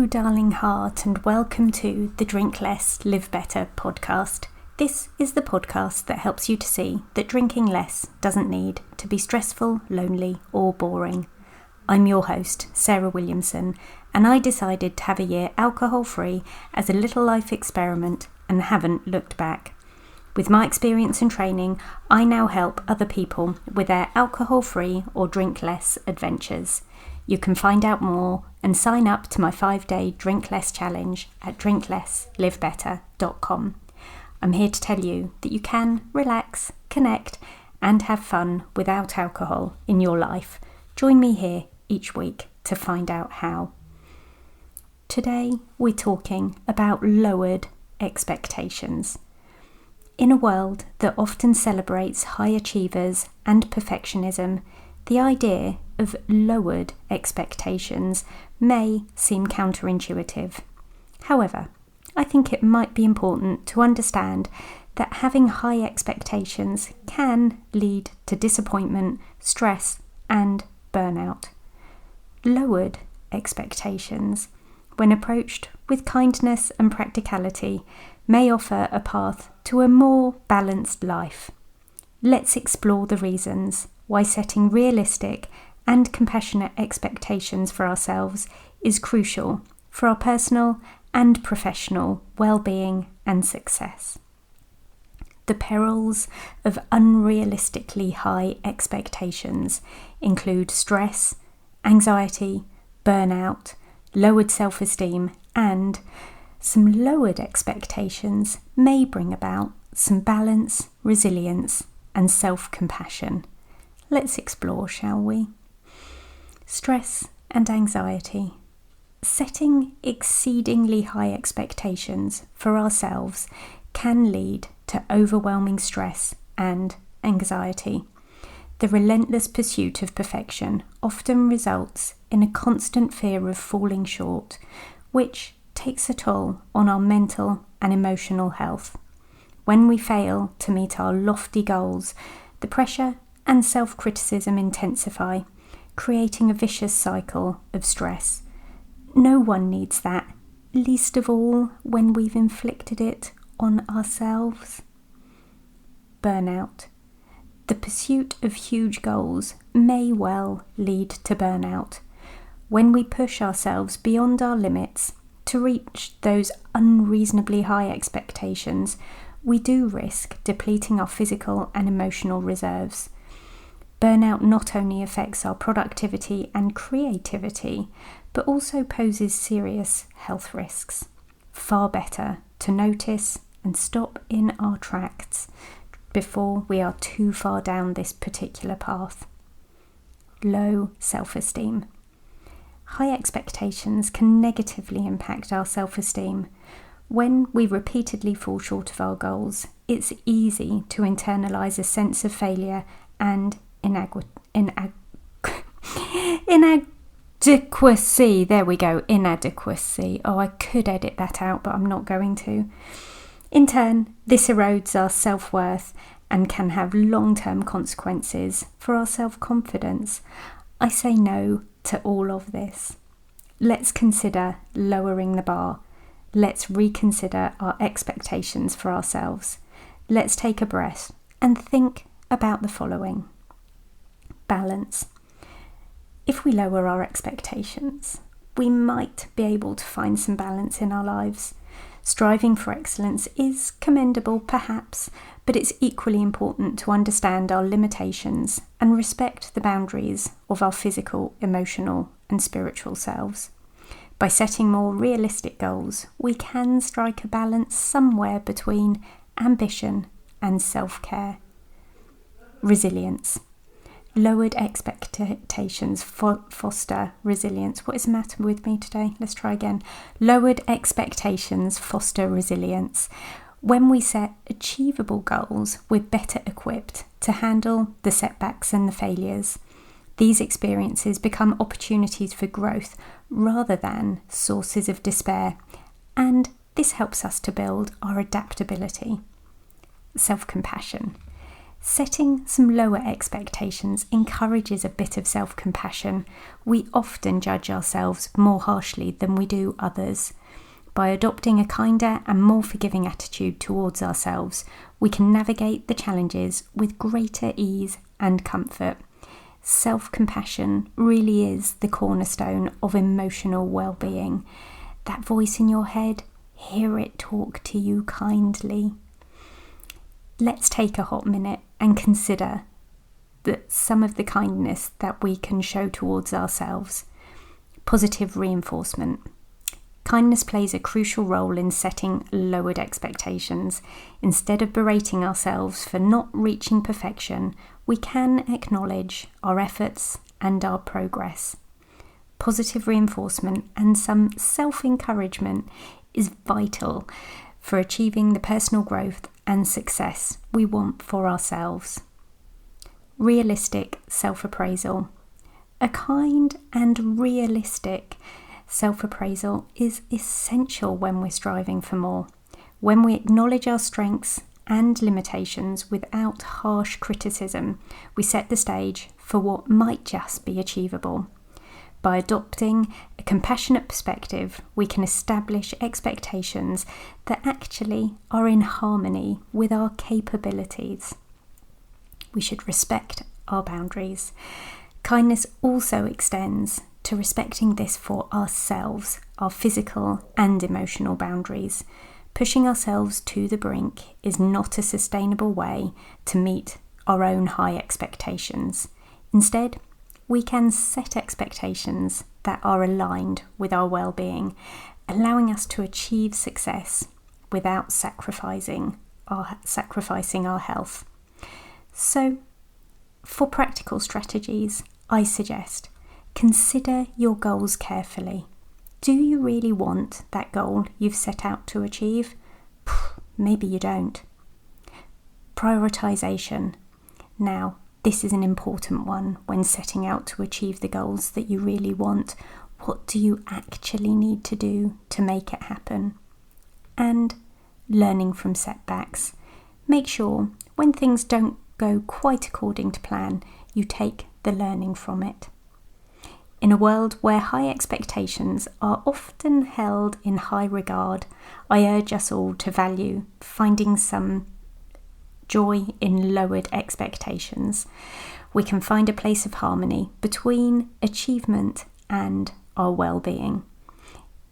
Hello, darling heart, and welcome to the Drink Less, Live Better podcast. This is the podcast that helps you to see that drinking less doesn't need to be stressful, lonely, or boring. I'm your host, Sarah Williamson, and I decided to have a year alcohol-free as a little life experiment and haven't looked back. With my experience and training, I now help other people with their alcohol-free or drink less adventures. You can find out more and sign up to my 5-day Drink Less challenge at drinklesslivebetter.com. I'm here to tell you that you can relax, connect, and have fun without alcohol in your life. Join me here each week to find out how. Today, we're talking about lowered expectations. In a world that often celebrates high achievers and perfectionism, the idea of lowered expectations may seem counterintuitive. However, I think it might be important to understand that having high expectations can lead to disappointment, stress, and burnout. Lowered expectations, when approached with kindness and practicality, may offer a path to a more balanced life. Let's explore the reasons why setting realistic and compassionate expectations for ourselves is crucial for our personal and professional well-being and success. The perils of unrealistically high expectations include stress, anxiety, burnout, lowered self-esteem, and some lowered expectations may bring about some balance, resilience, and self-compassion. Let's explore, shall we? Stress and anxiety. Setting exceedingly high expectations for ourselves can lead to overwhelming stress and anxiety. The relentless pursuit of perfection often results in a constant fear of falling short, which takes a toll on our mental and emotional health. When we fail to meet our lofty goals, the pressure and self-criticism intensify, creating a vicious cycle of stress. No one needs that, least of all when we've inflicted it on ourselves. Burnout. The pursuit of huge goals may well lead to burnout. When we push ourselves beyond our limits to reach those unreasonably high expectations, we do risk depleting our physical and emotional reserves. Burnout not only affects our productivity and creativity, but also poses serious health risks. Far better to notice and stop in our tracks before we are too far down this particular path. Low self-esteem. High expectations can negatively impact our self-esteem. When we repeatedly fall short of our goals, it's easy to internalise a sense of failure and inadequacy. There we go, inadequacy. Oh, I could edit that out, but I'm not going to. In turn, this erodes our self-worth and can have long-term consequences for our self-confidence. I say no to all of this. Let's consider lowering the bar. Let's reconsider our expectations for ourselves. Let's take a breath and think about the following. Balance. If we lower our expectations, we might be able to find some balance in our lives. Striving for excellence is commendable, perhaps, but it's equally important to understand our limitations and respect the boundaries of our physical, emotional, and spiritual selves. By setting more realistic goals, we can strike a balance somewhere between ambition and self-care. Resilience. Lowered expectations foster resilience. What is the matter with me today? Let's try again. Lowered expectations foster resilience. When we set achievable goals, we're better equipped to handle the setbacks and the failures. These experiences become opportunities for growth rather than sources of despair, and this helps us to build our adaptability. Self-compassion. Setting some lower expectations encourages a bit of self-compassion. We often judge ourselves more harshly than we do others. By adopting a kinder and more forgiving attitude towards ourselves, we can navigate the challenges with greater ease and comfort. Self-compassion really is the cornerstone of emotional well-being. That voice in your head, hear it talk to you kindly. Let's take a hot minute and consider that some of the kindness that we can show towards ourselves. Positive reinforcement. Kindness plays a crucial role in setting lowered expectations. Instead of berating ourselves for not reaching perfection, we can acknowledge our efforts and our progress. Positive reinforcement and some self-encouragement is vital for achieving the personal growth and success we want for ourselves. Realistic self-appraisal. A kind and realistic self-appraisal is essential when we're striving for more. When we acknowledge our strengths and limitations without harsh criticism, we set the stage for what might just be achievable. By adopting a compassionate perspective, we can establish expectations that actually are in harmony with our capabilities. We should respect our boundaries. Kindness also extends to respecting this for ourselves, our physical and emotional boundaries. Pushing ourselves to the brink is not a sustainable way to meet our own high expectations. Instead, we can set expectations that are aligned with our well-being, allowing us to achieve success without sacrificing our health. So, for practical strategies, I suggest consider your goals carefully. Do you really want that goal you've set out to achieve? Maybe you don't. Prioritization. Now, this is an important one when setting out to achieve the goals that you really want. What do you actually need to do to make it happen? And learning from setbacks. Make sure when things don't go quite according to plan, you take the learning from it. In a world where high expectations are often held in high regard, I urge us all to value finding some joy in lowered expectations. We can find a place of harmony between achievement and our well-being.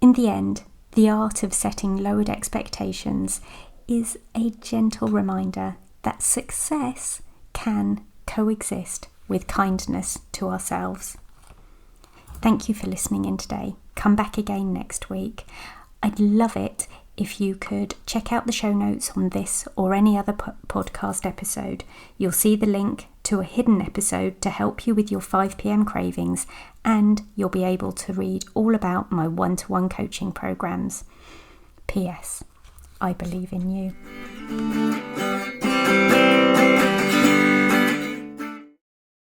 In the end, the art of setting lowered expectations is a gentle reminder that success can coexist with kindness to ourselves. Thank you for listening in today. Come back again next week. I'd love it if you could check out the show notes on this or any other podcast episode. You'll see the link to a hidden episode to help you with your 5 p.m. cravings, and you'll be able to read all about my one-to-one coaching programs. P.S. I believe in you.